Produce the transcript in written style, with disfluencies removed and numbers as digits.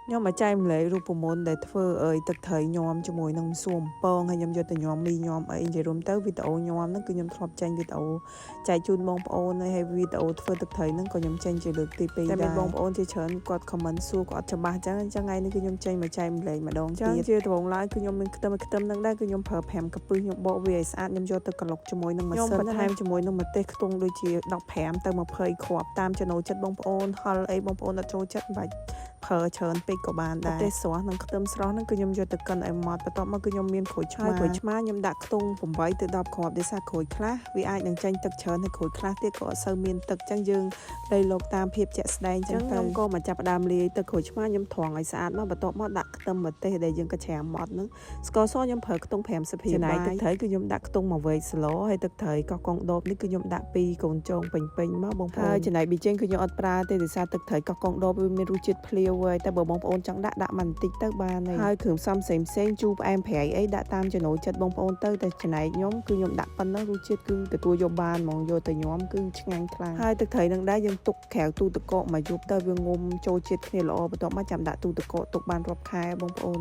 nhóm mà trai mình lấyรูปมนต์để phơi ơi tập thời nhóm cho mùi nông xuồng pong hay nhóm cho từ nhóm mi nhóm ấy chỉ rôm tới video nhóm nó cứ nhóm thọp tranh video chạy chun bong ôn hay video phơi tập thời nó còn nhóm tranh chỉ được tì tại mình bong ôn chỉ chớn quạt comment xua quạt cho ba chẳng ngay nó cứ nhóm tranh mà trai mình lấy mà đón chẳng chưa thòng lại cứ nhóm mình tâm năng đây cứ nhóm phở hẻm cặp bưởi nhóm bộ về sát nhóm cho từ cật lộc cho mùi nông mà sơn nhóm cho mùi nông mà tê tung đôi chỉ đọc hẻm từ một phơi khọp tam cho nấu chất bong ôn hay ấy bong ôn là trôi chất bạch phở chớn peក៏បានដែរតែស្រស់នឹងខ្ទឹមស្រស់ហ្នឹងគឺខ្ញុំយកទៅកិនឲ្យម៉ត់បន្ទាប់មកគឺខ្ញុំមានក្រូចឆ្មាខ្ញុំដាក់ខ្ទង់8ទៅ10គ្រាប់ដោយសារក្រូចខ្លះវាអាចនឹងចេញទឹកច្រើនហើយក្រូចខ្លះទៀតក៏អត់សូវមានទឹកអញ្ចឹងយើងលៃលោកតាមភាពជាក់ស្ដែងអញ្ចឹងខ្ញុំក៏មកចាប់ផ្ដើមលាយទឹកក្រូចឆ្មាខ្ញុំត្រងឲ្យស្អាតមកបន្ទាប់មកដាក់ខ្ទឹមម្ទេសដែលយើងក៏ច្រាំម៉ត់ហ្នឹងស្ករសខ្ញុំប្រើខ្ទង់50%ចំណាយទឹកត្រីគឺខ្ញុំដាក់ខ្ទង់1វែកស្លហើយទឹកត្រីកោះកុងដបនេះគឺខ្ញុំដាក់2កូនចងពេញមកបងប្អូនហើយចំណែកប៊ីចេងគឺខ្ញុំអត់ប្រើទេដោយសារទឹកត្រីកោះកុងដបវាមានរសជាតិភ្លាវហើយតែបើបងប្អូនចង់ដាក់មកបន្តិចទៅបានហើយគ្រឿងផ្សំផ្សេងជូរផ្អែមប្រៃអីដាក់តាមចំណូលចិត្តបងប្អូនទៅតែចំណែកខ្ញុំគឺខ្ញុំដាក់ប៉ុណ្ណឹងរសជាតិគឺទទួលយកបានហ្មងយកទៅញ៉ាំគឺឆ្ងាញ់ខ្លាំងហើយទឹកត្រីនឹងដែរយើងទុកក្រៅទូទឹកកកមកយប់ទៅវាងុំចូលជាតិគ្នាល្អបន្ទាប់មកចាំដាក់ទូទឹកកកទុកបានរាប់ខែបងប្អូន